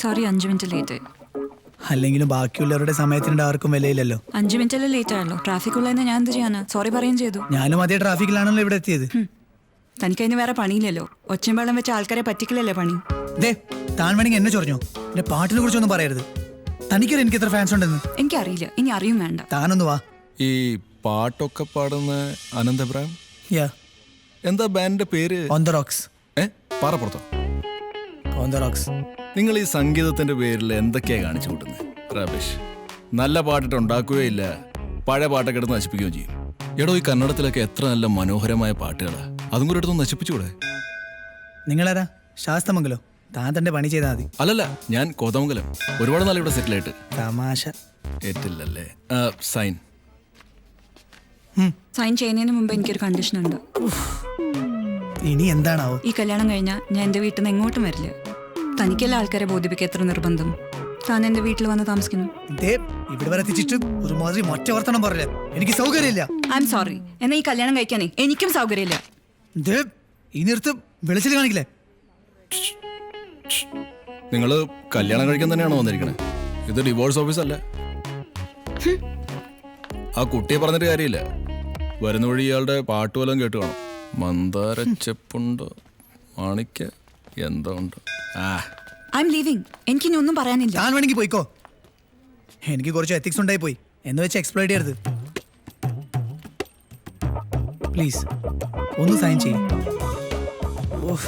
Sorry 5 minute late. അല്ലെങ്കിലും ബാക്കിയുള്ളവരുടെ സമയത്തിൻ്റെ ആർക്കും വിലയില്ലല്ലോ. 5 മിനിറ്റല്ലേ ലേറ്റ് ആയല്ലോ. ട്രാഫിക് ഉള്ളതിന് ഞാൻ എന്ത് ചെയ്യാനാ? സോറി പറയുകയും ചെയ്തു. ഞാനും അതേ ട്രാഫിക്കിലാണല്ലോ ഇവിടെ എത്തിയത്. തനിക്കതിന് വേറെ പണിയില്ലല്ലോ. ഒച്ചയും വെള്ളം വെച്ച ആൾക്കാരെ പറ്റിക്കലല്ലേ പണി. താൻ വേണമെങ്കിൽ എന്നെ ചൊറിഞ്ഞോ. എന്റെ പാട്ടിനെ കുറിച്ചൊന്നും പറയരുത്. തനിക്കറിയാം എനിക്ക് എത്ര ഫാൻസ് ഉണ്ടെന്ന്. എനിക്കറിയില്ല, ഇനി അറിയും വേണ്ട. താനൊന്ന് വാ. ഈ പാട്ടൊക്കെ പാടുന്ന അനന്തപുരം എന്താ ബാൻഡിന്റെ പേര്? On the rocks. പാറപ്പുറത്തോ? On the rocks. നിങ്ങൾ ഈ സംഗീതത്തിന്റെ പേരിൽ എന്തൊക്കെയാ കാണിച്ചു കൂട്ടുന്നത്? റബീഷ്. നല്ല പാട്ടിട്ട് ഉണ്ടാക്കുകയില്ല, പഴയ പാട്ടൊക്കെ എടുത്ത് നശിപ്പിക്കുകയും ചെയ്യും. എടോ, ഈ കന്നഡത്തിലൊക്കെ എത്ര നല്ല മനോഹരമായ പാട്ടുകളാ. അതും കൂടെ എടുത്തൊന്ന് നശിപ്പിച്ചുകൂടെ? നിങ്ങളാരാ? ശാസ്തമംഗലോ? താൻ തന്റെ പണി ചെയ്താൽ മതി. അല്ലല്ല, ഞാൻ കോതമംഗലം. ഒരുപാട് നാൾ ഇവിടെ സെറ്റിൽ ആയിട്ട്. തമാശ ഏറ്റില്ലല്ലേ? സൈൻ. സൈൻ ചെയ്യുന്നതിന് മുമ്പ് എനിക്കൊരു കണ്ടീഷൻ ഉണ്ട്. ഇനി എന്താണാവോ? ഈ കല്യാണം കഴിഞ്ഞാൽ ഞാൻ എൻ്റെ വീട്ടിൽ നിന്ന് എങ്ങോട്ടും വരില്ല. തനിക്കെല്ലാം ആൾക്കാരെ ബോധിപ്പിക്കുക എത്ര നിർബന്ധം. താൻ എൻ്റെ വീട്ടിൽ വന്ന് താമസിക്കണം. ഇവിടെ വരെ എത്തിച്ചിട്ട് ഒരുമാതിരി മൊറ്റ വർത്തനം പറയില്ല. എനിക്ക് സൗകര്യമില്ല. I am sorry. എന്നാൽ ഈ കല്യാണം കഴിക്കാനേ എനിക്കും സൗകര്യമില്ല. ഈ നിർത്ത് വെളിച്ചിൽ കാണിക്കില്ലേ? നിങ്ങള് കല്യാണം കഴിക്കാൻ തന്നെയാണോ വന്നിരിക്കണേ? ഇത് ഡിവോഴ്സ് ഓഫീസ് അല്ല. ആ കുട്ടിയെ പറഞ്ഞിട്ട് കാര്യമില്ല. വരുന്ന വഴി ഇയാളുടെ പാട്ട് വല്ലതും കേട്ട് കാണും. മന്ദാര ചെപ്പുണ്ടോ, മാണിക്ക എന്തോ ഉണ്ട്. I'm leaving. എനിക്കിനി ഒന്നും പറയാനില്ല. ഞാൻ വേണമെങ്കിൽ പോയിക്കോ. എനിക്ക് കുറച്ച് എത്തിക്സ് ഉണ്ടായി പോയി എന്ന് വെച്ച് എക്സ്പ്ലോയിറ്റ് ചെയ്യരുത്. പ്ലീസ് ഒന്ന് സൈൻ ചെയ്യും.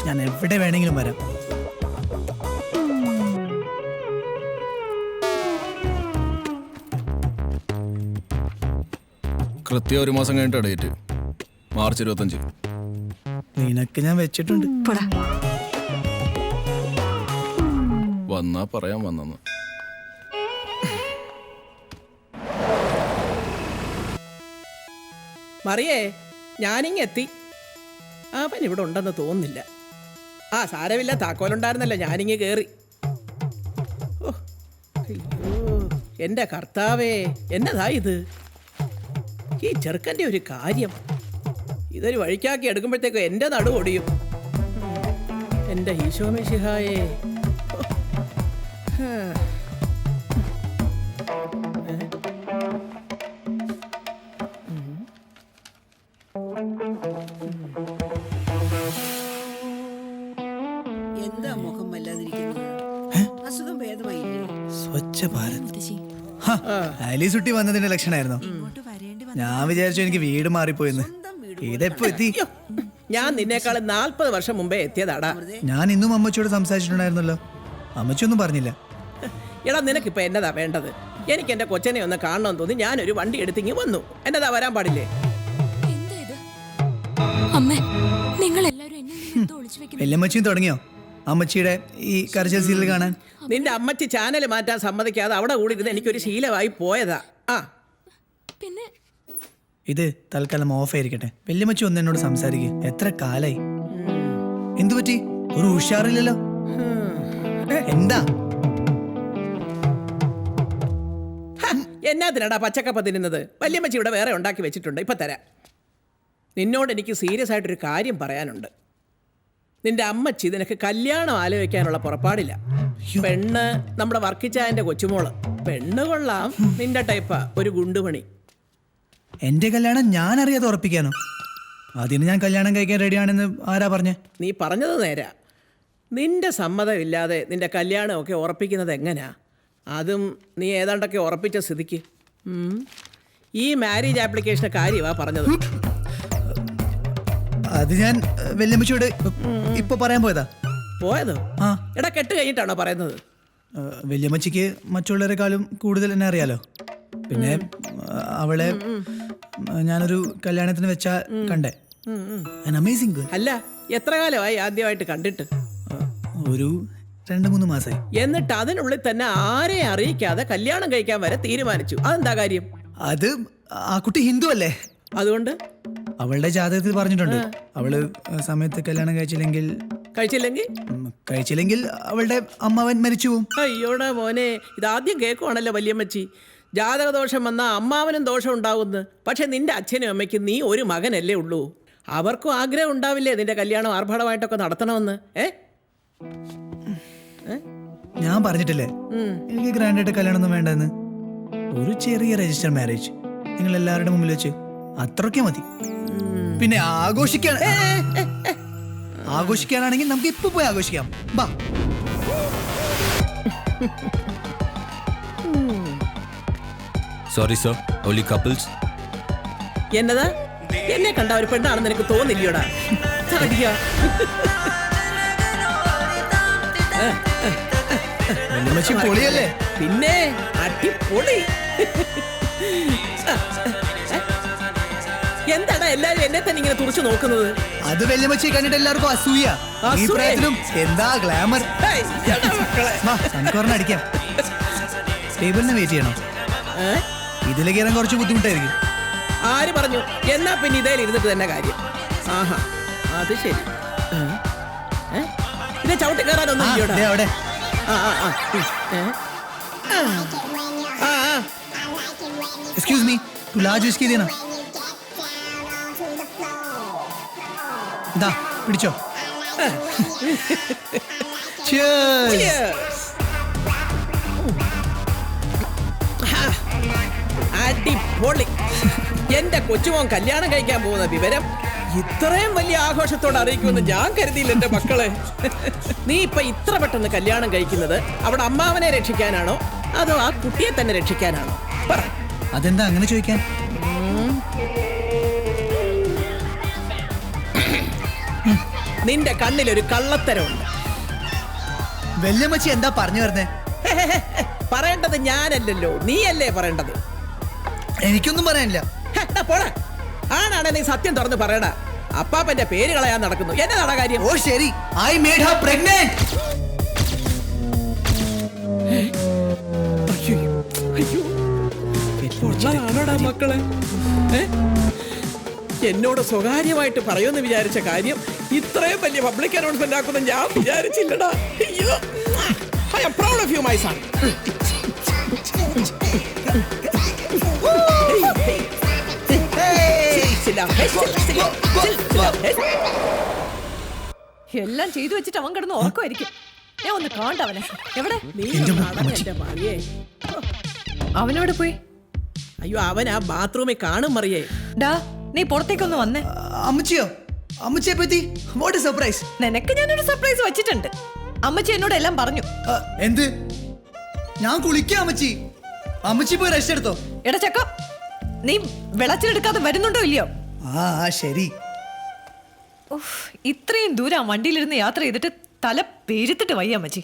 ഞാൻ എവിടെ വേണമെങ്കിലും വരാം. കൃത്യം 1 മാസം കഴിഞ്ഞിട്ട് ഡേറ്റ്. മാർച്ച് 25. നിനക്ക് ഞാൻ വെച്ചിട്ടുണ്ട്. വന്നാ പറയാൻ വന്നെന്ന്. മറിയേ, ഞാനിങ്ങെത്തി. അവൻ ഇവിടെ ഉണ്ടെന്ന് തോന്നുന്നില്ല. സാരമില്ല, താക്കോലുണ്ടായിരുന്നല്ലോ, ഞാനിങ്ങ് കയറി. ഓ അയ്യോ, എൻ്റെ കർത്താവേ, എന്നതാ ഇത്? ഈ ചെറുക്കൻ്റെ ഒരു കാര്യം. ഇതൊരു വഴിക്കാക്കി എടുക്കുമ്പോഴത്തേക്കും എൻ്റെ നടു ഒടിയും. എൻ്റെ ഈശോ മിശിഹായേ. എന്താ മുഖം വല്ലാതിരിക്കുന്നത്? അസുഖം ഭേദമായില്ലേ? സ്വച്ഛ ഭാരത്. ആലീസുട്ടി വന്നതിന്റെ ലക്ഷണമായിരുന്നോ? ഞാൻ വിചാരിച്ചു എനിക്ക് വീട് മാറിപ്പോയെന്ന്. ഇതെപ്പോ എത്തി? ഞാൻ നിന്നേക്കാളും 40 വർഷം മുമ്പേ എത്തിയതാടാ. ഞാൻ ഇന്നും അമ്മച്ചിയോട് സംസാരിച്ചിട്ടുണ്ടായിരുന്നല്ലോ. അമ്മച്ചിയൊന്നും പറഞ്ഞില്ല. എടാ, നിനക്കിപ്പോ എന്നതാ വേണ്ടത്? എനിക്ക് എന്റെ കൊച്ചനെ ഒന്ന് കാണണമെന്ന് തോന്നി ഞാനൊരു വണ്ടി എടുത്തിങ്ങി വന്നു. എന്നതാ വരാൻ പാടില്ലേ? വല്യമ്മച്ചിയും തുടങ്ങിയോ അമ്മച്ചിയുടെ ഈ കരച്ചിൽ സീരിയൽ കാണാൻ? നിന്റെ അമ്മച്ചി ചാനൽ മാറ്റാൻ സമ്മതിക്കാതെ അവിടെ കൂടി ഇരുന്ന് എനിക്കൊരു ശീലമായി പോയതാ. പിന്നെ ഇത് തൽക്കാലം ഓഫ് ആയിരിക്കട്ടെ. വല്യമ്മച്ചി ഒന്ന് എന്നോട് സംസാരിക്കുക. എത്ര കാലായി? എന്തു പറ്റി? ഒരു ഉഷാറില്ലല്ലോ. എന്താ? എന്നാത്തിനാടാ പച്ചക്കപ്പ തിന്നുന്നത്? വല്യമ്മച്ചി ഇവിടെ വേറെ ഉണ്ടാക്കി വെച്ചിട്ടുണ്ട്, ഇപ്പൊ തരാം. നിന്നോട് എനിക്ക് സീരിയസ് ആയിട്ടൊരു കാര്യം പറയാനുണ്ട്. നിന്റെ അമ്മച്ചി നിനക്ക് കല്യാണം ആലോചിക്കാനുള്ള പുറപ്പാടില്ല. പെണ്ണ് നമ്മുടെ വർക്കിച്ചായന്റെ കൊച്ചുമോള്. പെണ്ണ് കൊള്ളാം, നിന്റെ ടൈപ്പാ, ഒരു ഗുണ്ടുപണി. എന്റെ കല്യാണം ഞാൻ അറിയാതെ ഉറപ്പിക്കാനോ? അതിന് ഞാൻ കല്യാണം കഴിക്കാൻ റെഡിയാണെന്ന് ആരാ പറഞ്ഞേ? നീ പറഞ്ഞത് നേരാ. നിന്റെ സമ്മതമില്ലാതെ നിന്റെ കല്യാണമൊക്കെ ഉറപ്പിക്കുന്നത് എങ്ങനെയാ? അതും നീ ഏതാണ്ടൊക്കെ ഉറപ്പിച്ച സ്ഥിതിക്ക്. ഈ മാരേജ് ആപ്ലിക്കേഷന്റെ കാര്യമാ പറഞ്ഞത്. അത് ഞാൻ വല്യമ്മച്ചിയോട് ഇപ്പൊ പറയാൻ പോയതാ. പോയതോ? എടാ, കെട്ട് കഴിഞ്ഞിട്ടാണോ പറയുന്നത്? വല്യമ്മച്ചിക്ക് മറ്റുള്ളവരെക്കാളും കൂടുതൽ എന്നെ അറിയാലോ. പിന്നെ അവളെ ഞാനൊരു കല്യാണത്തിന് വെച്ചാ കണ്ടേ. അമേസിംഗ്. അല്ല, എത്ര കാലമായി ആദ്യമായിട്ട് കണ്ടിട്ട്? ഒരു 2-3 മാസമായി. എന്നിട്ട് അതിനുള്ളിൽ തന്നെ ആരെയും അറിയിക്കാതെ കല്യാണം കഴിക്കാൻ വരെ തീരുമാനിച്ചു. അതെന്താ കാര്യം? അത് ആ കുട്ടി ഹിന്ദു അല്ലേ, അതുകൊണ്ട് അവളുടെ ജാതകത്തിൽ പറഞ്ഞിട്ടുണ്ട്. അവള് സമയത്ത് കല്യാണം കഴിച്ചില്ലെങ്കിൽ അവളുടെ അമ്മാവൻ മരിച്ചു പോകും. അയ്യോടാ മോനെ, ഇതാദ്യം കേൾക്കുവാണല്ലോ വല്യമ്മച്ചി. ജാതകദോഷം വന്നാൽ അമ്മാവനും ദോഷം ഉണ്ടാവുന്നു. പക്ഷെ നിന്റെ അച്ഛനും അമ്മയ്ക്കും നീ ഒരു മകനല്ലേ ഉള്ളൂ. അവർക്കും ആഗ്രഹം ഉണ്ടാവില്ലേ നിന്റെ കല്യാണം ആർഭാടമായിട്ടൊക്കെ നടത്തണമെന്ന്? ഞാൻ പറഞ്ഞിട്ടില്ലേ എനിക്ക് ഗ്രാൻഡ് ആയിട്ട് കല്യാണം ഒന്നും വേണ്ടെന്ന്. ഒരു ചെറിയ രജിസ്റ്റർ മാരേജ് നിങ്ങൾ എല്ലാവരുടെ മുമ്പിൽ വെച്ച് അത്രയ്ക്ക് മതി. പിന്നെ ആഘോഷിക്കാനാണെങ്കിൽ നമുക്ക് ഇപ്പൊ പോയി ആഘോഷിക്കാം. ബാ. Sorry sir, only couples. എന്നതാ എന്നെ കണ്ട ഒരു പെണ്ണാണെന്ന് എനിക്ക് തോന്നില്ലയോടാ. അടിയാ. വല്യമ്മച്ചി പൊളിയല്ലേ? പിന്നെ അടിപൊളി. എന്താടാ എല്ലാരും എന്നെ തന്നെ ഇങ്ങനെ തുറച്ചു നോക്കുന്നത്? അത് വല്യമ്മച്ചി കണ്ടിട്ട് എല്ലാവർക്കും അസൂയ. ഈ പ്രായത്തിലും എന്താ ഗ്ലാമർ. സൺകോറിന് അടിക്കാം. ടേബിളിന് വെയിറ്റ് ചെയ്യണോ? ഇതിൽ കയറാൻ കുറച്ച് ബുദ്ധിമുട്ടായിരിക്കും. ആര് പറഞ്ഞു? എന്നാ പിന്നെ ഇതേൽ ഇരുന്നിട്ട് തന്നെ കാര്യം. ആഹാ, അത് ശരി. ഇത് ചവിട്ടി കയറാനൊന്നും ഇല്ലയോടാ. അവിടെ എക്സ്ക്യൂസ് മീ, तू लार्ज इसकी देना. ദാ പിടിച്ചോ. അടിപൊളി. എന്റെ കൊച്ചുമോൻ കല്യാണം കഴിക്കാൻ പോകുന്ന വിവരം ഇത്രയും വലിയ ആഘോഷത്തോടെ അറിയിക്കുമെന്ന് ഞാൻ കരുതിയില്ല എന്റെ മക്കളെ. നീ ഇപ്പൊ ഇത്ര പെട്ടെന്ന് കല്യാണം കഴിക്കുന്നത് അവിടെ അമ്മാവനെ രക്ഷിക്കാനാണോ അതോ ആ കുട്ടിയെ തന്നെ രക്ഷിക്കാനാണോ? പറ. അതെന്താ അങ്ങനെ ചോദിക്കാൻ? നിന്റെ കണ്ണിലൊരു കള്ളത്തരമുണ്ട്. വല്യമ്മച്ചി എന്താ പറഞ്ഞു വരുന്നേ? പറയേണ്ടത് ഞാനല്ലല്ലോ, നീയല്ലേ പറയേണ്ടത്. എനിക്കൊന്നും പറയാനില്ല. പോടാ. ആണാണ് നീ സത്യം തുറന്ന് പറയടാ. അപ്പാപ്പന്റെ പേര് കളയാൻ നടക്കുന്നു. എന്നതാടാ കാര്യം? ഓ ശരി, ഐ മേഡ് ഹർ പ്രഗ്നന്റ്. മക്കളെ, എന്നോട് സ്വകാര്യമായിട്ട് പറയുമെന്ന് വിചാരിച്ച കാര്യം ഇത്രയും വലിയ പബ്ലിക് അനൗൺസ്മെന്റ് ആക്കുന്ന ഞാൻ വിചാരിച്ചില്ലടാ. I am proud of you my son. എല്ലാം ചെയ്തു വെച്ചിട്ട് അവൻ കിടന്ന് ഉറക്കമായിരിക്കും. ഞാൻ ഒന്ന് കാണണ്ടവനെ. എവിടെ അവനോട് പോയി? അയ്യോ, അവൻ ആ ബാത്റൂമിൽ കാണും മറിയേ. ഡാ, നീ പുറത്തേക്കൊന്ന് വന്നേ. അമ്മച്ചിയോ? അമ്മച്ചിയെ പറ്റി വാട്ട് സർപ്രൈസ്? നിനക്ക് ഞാനൊരു സർപ്രൈസ് വെച്ചിട്ടുണ്ട്. അമ്മച്ചി എന്നോട് എല്ലാം പറഞ്ഞു. എന്ത്? ഞാൻ കുളിക്കാം അമ്മച്ചി. അമ്മച്ചി പോയി റെസ്റ്റ് എടുത്തോ. എടാ ചക്ക, നീ വെളച്ചിലെടുക്കാതെ വരുന്നുണ്ടോ ഇല്ലയോ? ആ ശരി. ഇത്രയും ദൂരം വണ്ടിയിലിരുന്ന് യാത്ര ചെയ്തിട്ട് തല പെരുത്തിട്ട് വയ്യ അമ്മച്ചി.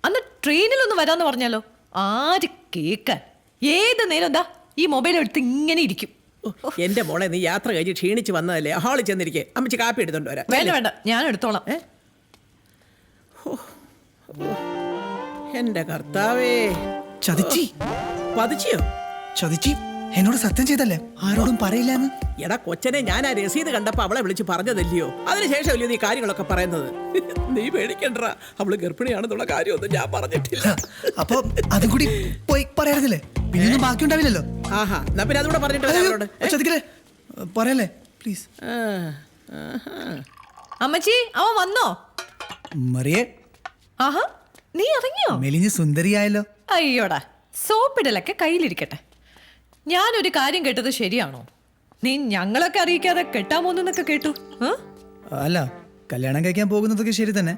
അന്ന് ട്രെയിനിലൊന്ന് വരാന്ന് പറഞ്ഞാലോ? ആര് കേക്കാൻ? ഏത് നേരം എന്താ ഈ മൊബൈൽ എടുത്ത് ഇങ്ങനെ ഇരിക്കും. എന്റെ മോളെ, നീ യാത്ര കഴിഞ്ഞ് ക്ഷീണിച്ച് വന്നതല്ലേ, ഹാളിൽ ചെന്നിരിക്കേ. അമ്മച്ചി കാപ്പി എടുത്തോണ്ട് വരാം. വേണ്ട വേണ്ട, ഞാൻ എടുത്തോളാം. എന്റെ കർത്താവേ. ചതിച്ചി. പതിച്ചിയോ? ചതിച്ചി എന്നോട് സത്യം ചെയ്തല്ലേ ആരോടും പറയില്ലെന്ന്. എടാ കൊച്ചനെ, ഞാൻ ആ രസീത് കണ്ടപ്പോ അവളെ വിളിച്ച് പറഞ്ഞതല്ലയോ? അതിനുശേഷമല്ലയോ നീ കാര്യങ്ങളൊക്കെ പറയുന്നത്? നീ പേടിക്കണ്ട, അവള് ഗർഭിണിയാണെന്നുള്ള കാര്യമൊന്നും ഞാൻ പറഞ്ഞിട്ടില്ല. അപ്പൊ അതും കൂടി പോയി പറയാറില്ലേ? പിന്നെ ബാക്കി ഉണ്ടാവില്ലല്ലോ. ആഹാ, എന്നാ പിന്നെ അതുകൂടെ പറഞ്ഞിട്ട് ചതിക്കല്ലേ, പറയല്ലേ പ്ലീസ്. അമ്മച്ചി, അവൻ വന്നോ? മറിയേ, ആഹാ, നീ ഇറങ്ങിയോ? മെലിഞ്ഞ് സുന്ദരിയായല്ലോ. അയ്യോടാ, സോപ്പിടലൊക്കെ കയ്യിലിരിക്കട്ടെ. ഞാനൊരു കാര്യം കേട്ടത് ശരിയാണോ? നീ ഞങ്ങളൊക്കെ അറിയിക്കാതെ കെട്ടാൻ പോകുന്നൊക്കെ കേട്ടു. അല്ല, കല്യാണം കഴിക്കാൻ പോകുന്നതൊക്കെ ശരി തന്നെ.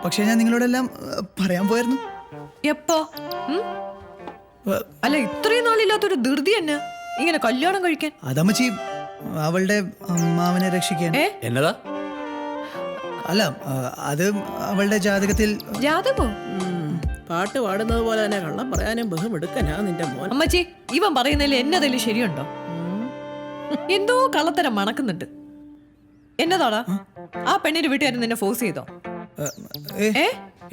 പക്ഷെ ഞാൻ നിങ്ങളോടെല്ലാം പറയാൻ പോയായിരുന്നു. എപ്പോ? അല്ല, ഇത്രയും നാളില്ലാത്തൊരു ധൃതി തന്നെ ഇങ്ങനെ കല്യാണം കഴിക്കാൻ. അതമ്മച്ചി അവളുടെ അമ്മാവനെ രക്ഷിക്കാൻ. എന്നതാ? അല്ല, അത് അവളുടെ ജാതകത്തിൽ. ജാതകോ? പാട്ട് പാടുന്നത് പോലെ തന്നെ കള്ളം പറയാനും ബഹുമെടുക്കനാ നിന്റെ മോൻ. അമ്മച്ചി, ഇവൻ പറയുന്നതിൽ എന്നതിൽ ശരിയുണ്ടോ? എന്തോ കള്ളത്തരം മണക്കുന്നുണ്ട്. എന്നതാടാ? ആ പെണ്ണിന്റെ വീട്ടുകാരൻ നിന്നെ ഫോഴ്സ് ചെയ്തോ?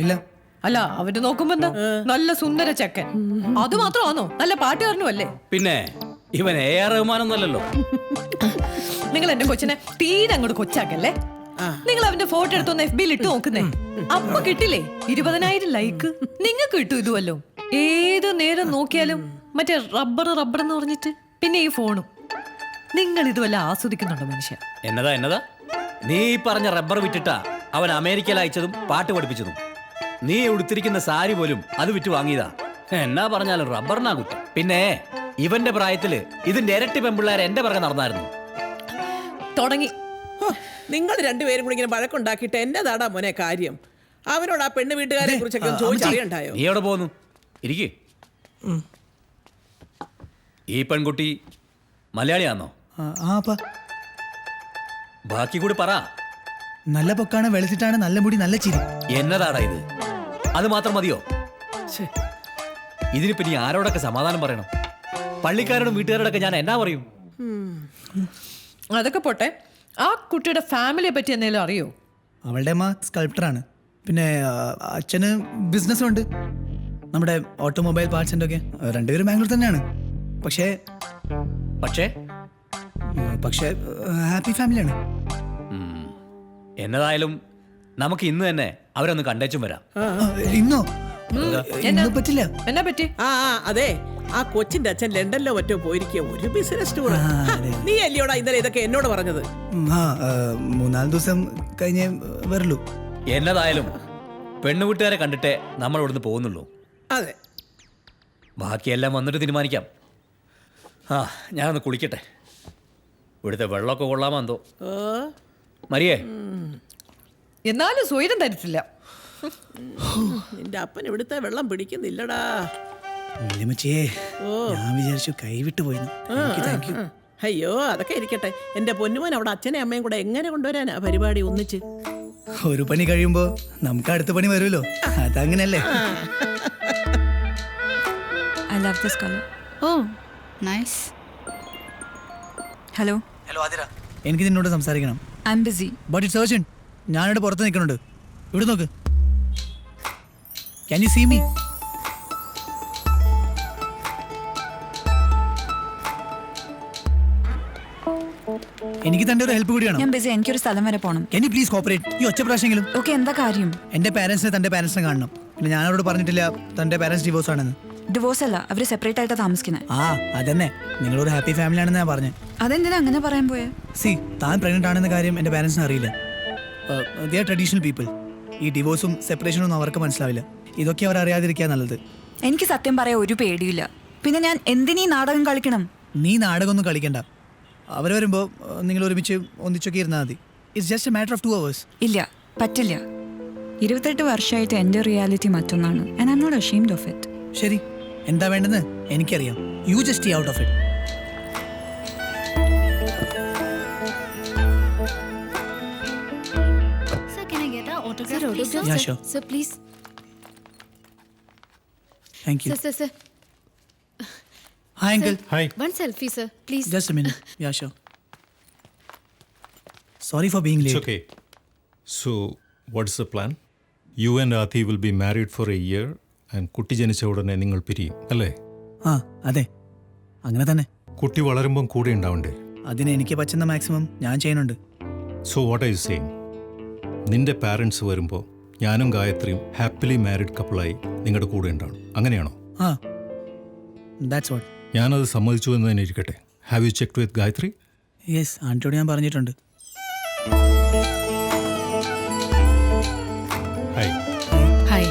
ഇല്ല. അല്ല, അവര് നോക്കുമ്പോ എന്താ നല്ല സുന്ദര ചക്കൻ. അത് മാത്രമാണോ? നല്ല പാട്ടുകാരനും അല്ലേ? പിന്നെ ഇവൻ AR റഹ്മാനൊന്നല്ലോ. നിങ്ങൾ എന്റെ കൊച്ചിനെ തീരെ അങ്ങോട്ട് കൊച്ചാക്കല്ലേ. നിങ്ങൾ അവന്റെ ഫോട്ടോ എടുത്തൊന്ന് FB-യിൽ ഇട്ട് നോക്കുന്നേ. അപ്പൊ കിട്ടില്ലേ 20,000 ലൈക്ക്? നിങ്ങൾക്ക് കിട്ടും ഇതുവല്ലോ. ഏത് നേരം നോക്കിയാലും മറ്റേ റബ്ബർ എന്ന് പറഞ്ഞിട്ട്, പിന്നെ ഈ ഫോണും. നിങ്ങൾ ഇതുവല്ല ആസ്വദിക്കുന്നുണ്ടോ മനുഷ്യ? എന്നതാ? നീ പറഞ്ഞ റബ്ബർ വിറ്റിട്ടാ അവൻ അമേരിക്കയിൽ അയച്ചതും പാട്ട് പഠിപ്പിച്ചതും. നീ ഉടുത്തിരിക്കുന്ന സാരി പോലും അത് വിറ്റ് വാങ്ങിയതാ. എന്നാ പറഞ്ഞാലും റബ്ബറിനാ കുറ്റം. പിന്നെ ഇവന്റെ പ്രായത്തില് ഇതിന്റെ ഇരട്ടി പെമ്പിള്ളേരെ എന്റെ പിറകെ നടന്നായിരുന്നു. തുടങ്ങി. ഹോ, നിങ്ങൾ രണ്ടുപേരും കൂടി ഇങ്ങനെ വഴക്കുണ്ടാക്കിയിട്ട് എന്നതാടാ മോനെ കാര്യം? അവനോട് ആ പെണ്ണ് വീട്ടുകാരെ കുറിച്ചൊക്കെ ചോദിച്ചറിയണ്ടായോ? നീ എവിടെ പോന്നു? ഇരിക്കേ. ഈ പെൺകുട്ടി മലയാളിയാണോ? ആ അപ്പ ബാക്കി കൂടി പറ. നല്ല പൊക്കാണ്, വെളുത്തിട്ടാണ്, നല്ല മുടി, നല്ല ചിരി. എന്നതാടാ ഇത്? അത് മാത്രം മതിയോ? ഇതിനിപ്പോ നീ ആരോടൊക്കെ സമാധാനം പറയണം? പള്ളിക്കാരോടും വീട്ടുകാരോടൊക്കെ ഞാൻ എന്നാ പറയും? അതൊക്കെ പോട്ടെ, ആ കുട്ടിയുടെ ഫാമിലിയെ പറ്റി എന്തെങ്കിലും അറിയോ? അവളുടെ അമ്മ സ്കൾപ്റ്ററാണ്. പിന്നെ അച്ഛന് ബിസിനസ്സുണ്ട്, നമ്മുടെ ഓട്ടോമൊബൈൽ പാർട്സിൻ്റെ ഒക്കെ. രണ്ടുപേരും ബാംഗ്ലൂർ തന്നെയാണ്. പക്ഷേ പക്ഷേ ഹാപ്പി ഫാമിലിയാണ്. എന്നതായാലും നമുക്ക് ഇന്ന് തന്നെ അവരൊന്ന് കണ്ടേച്ചും വരാം. ഇന്നോ? ഇന്ന് പറ്റില്ല. എന്നാ പറ്റി? അതെ, ആ കൊച്ചിന്റെ അച്ഛൻ ലണ്ടനിലോ മറ്റോ പോയിരിക്കുക, ഒരു ബിസിനസ് ടൂർ. നീ അല്ലയോടാ ഇന്നലെ ഇതൊക്കെ എന്നോട് പറഞ്ഞത്? 3-4 ദിവസം കഴിഞ്ഞേ വരുള്ളൂ. എന്നതായാലും പെണ്ണുകൂട്ടുകാരെ കണ്ടിട്ടേ നമ്മൾ ഇവിടുന്ന് പോകുന്നുള്ളൂ. അതെ, ബാക്കിയെല്ലാം വന്നിട്ട് തീരുമാനിക്കാം. ഞാനൊന്ന് കുളിക്കട്ടെ. ഇവിടുത്തെ വെള്ളമൊക്കെ കൊള്ളാമോ എന്തോ. മരിയേ, എന്നാലും സ്വൈരം തരത്തില്ല. നിന്റെ അപ്പൻ ഇവിടുത്തെ വെള്ളം പിടിക്കുന്നില്ലടാ. വല്യമ്മച്ചിയെ, ഞാൻ വിചാരിച്ചു കൈവിട്ട് പോയിന്ന്. Thank you. അയ്യോ, അതൊക്കെ ഇരിക്കട്ടെ. എന്റെ പൊന്നുമോൻ അവിടെ അച്ഛനെ അമ്മയും കൂടെ എങ്ങനെ കൊണ്ടുവരാനാ പരിപാടി ഒന്നിച്ച്? ഒരു പണി കഴിയുമ്പോ നമുക്ക് അടുത്ത പണി വരുമല്ലോ, അതങ്ങനല്ലേ? I love this color. Oh, nice. Hello. Hello Athira, എനിക്ക് നിന്നോട് സംസാരിക്കണം. I'm busy. But it's urgent. ഞാനിവിടെ പുറത്ത് നിൽക്കുന്നുണ്ട്. ഇവിടെ നോക്ക്. Can you see me? എനിക്ക് തന്റെ ഒരു ഹെൽപ്പ് കൂടിയാണ്. ഞാൻ ബിസി, എനിക്കൊരു സ്ഥലം വരെ പോകണം. Can you please cooperate? ഈ ഒറ്റ പ്രാവശ്യമെങ്കിലും. ഓക്കെ, എന്താ കാര്യം? എന്റെ പാരന്റ്സിനെ തന്റെ പാരന്റ്സിനെ കാണണം. പിന്നെ ഞാൻ അവരോട് പറഞ്ഞിട്ടില്ല തന്റെ പാരന്റ്സ് ഡിവോഴ്സ് ആണെന്ന്. ഡിവോഴ്സ് അല്ല, അവര് സെപ്പറേറ്റ് ആയിട്ടാ താമസിക്കുന്നത്. അതന്നെ, നിങ്ങളൊരു ഹാപ്പി ഫാമിലി ആണെന്ന് ഞാൻ പറഞ്ഞത്. അതെന്തിനാ അങ്ങനെ പറയാൻ പോയെ? സി, താൻ പ്രഗ്നന്റ് ആണെന്ന കാര്യം എന്റെ പാരന്റ്സിന് അറിയില്ല. They are traditional people. ഈ ഡിവോഴ്സും സെപ്പറേഷനും ഒന്നും അവർക്ക് മനസ്സിലാവില്ല. ഇതൊക്കെ അവർ അറിയാതിരിക്കുക നല്ലത്. എനിക്ക് സത്യം പറയാൻ ഒരു പേടിയില്ല. പിന്നെ ഞാൻ എന്തിനീ നാടകം കളിക്കണം? നീ നാടകമൊന്നും കളിക്കണ്ട. അവർ വരുമ്പോൾ നിങ്ങൾ ഒരുമിച്ച് ഒന്നിച്ചൊക്കെ ഇരുന്നാൽ മതി. It's just a matter of 2 hours. ഇല്ല, പറ്റില്ല. 28 വർഷമായിട്ട് എൻ്റെ റിയാലിറ്റി മറ്റൊന്നാണ്. And I am not ashamed of it. ശരി, എന്താ വേണ്ടെന്ന് എനിക്കറിയാം. You just stay out of it. Sir, can I get an autograph, please? Yeah, sure. Sir, please. Thank you. Sir. Hi, uncle. Hi. One selfie, sir, please. Just a minute. Yeah, sure. Sorry for being late. It's okay. So, what's the plan? You and Athi will be married for a year and കുട്ടി ജനിച്ച ഉടനെ നിങ്ങൾ പിരിയും അല്ലേ? അതെ, അങ്ങനെ തന്നെ. കുട്ടി വളരുമ്പം കൂടെ ഉണ്ടാവണ്ടേ? അതിന് എനിക്ക് പറ്റുന്ന മാക്സിമം ഞാൻ ചെയ്യുന്നുണ്ട്. So what are you saying? നിന്റെ പാരൻസ് വരുമ്പോൾ ഞാനും ഗായത്രിയും ഹാപ്പിലി മാരിഡ് കപ്പിളായി നിങ്ങളുടെ കൂടെ ഉണ്ടാവണം, അങ്ങനെയാണോ? That's what. ഞാനത് സമ്മതിച്ചു എന്ന് തന്നെ ഇരിക്കട്ടെ. Have you checked with Gayathri? Yes, ആൻറ്റിയോട് ഞാൻ പറഞ്ഞിട്ടുണ്ട്. Hi. Hi.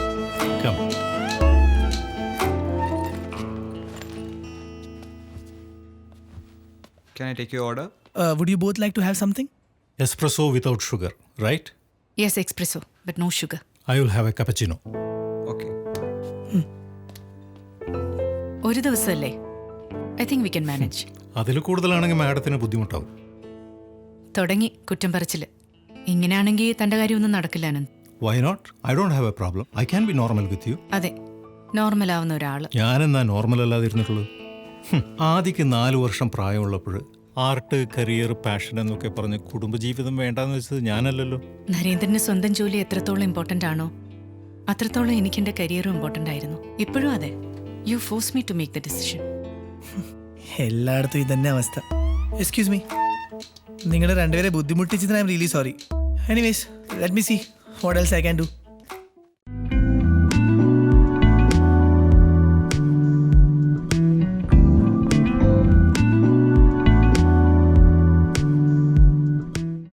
Come. Can I take your order? Would you both like to have something? Espresso without sugar, right? Yes, espresso, but no sugar. I will have a cappuccino. Okay. ഒരു ദിവസമല്ലേ? I think we can manage. അതിൽ കൂടുതലാണെങ്കിൽ മാഡത്തിന് ബുദ്ധിമുട്ടാവും. തുടങ്ങി കുറ്റം പറച്ചില്. ഇങ്ങനെയാണെങ്കിൽ തൻ്റെ കാര്യമൊന്നും നടക്കില്ല Anand. Why not? I don't have a problem. I can be normal with you. അതെ, നോർമൽ ആവുന്ന ഒരാള്. ഞാനെന്നാ നോർമൽ അല്ലാതിരുന്നിട്ടുള്ളത്? ആദ്യക്ക് 4 വർഷം പ്രായമുള്ളപ്പോൾ ആർട്ട്, കരിയർ, പാഷൻ എന്നൊക്കെ പറഞ്ഞ് കുടുംബജീവിതം വേണ്ടാന്ന് വെച്ചത് ഞാനല്ലല്ലോ. നരേന്ദ്രന് സ്വന്തം ജോലി എത്രത്തോളം ഇമ്പോർട്ടൻ്റ് ആണോ അത്രത്തോളം എനിക്ക് എൻ്റെ കരിയറും ഇമ്പോർട്ടൻ്റ് ആയിരുന്നു. ഇപ്പോഴും അതെ. You force me to make the decision. എല്ലായിടത്തും ഇതന്നെ അവസ്ഥ. എക്സ്ക്യൂസ് മീ, നിങ്ങളെ രണ്ടുപേരെ ബുദ്ധിമുട്ടിച്ചതിന് I'm really sorry. Anyways, let me see what else I can do.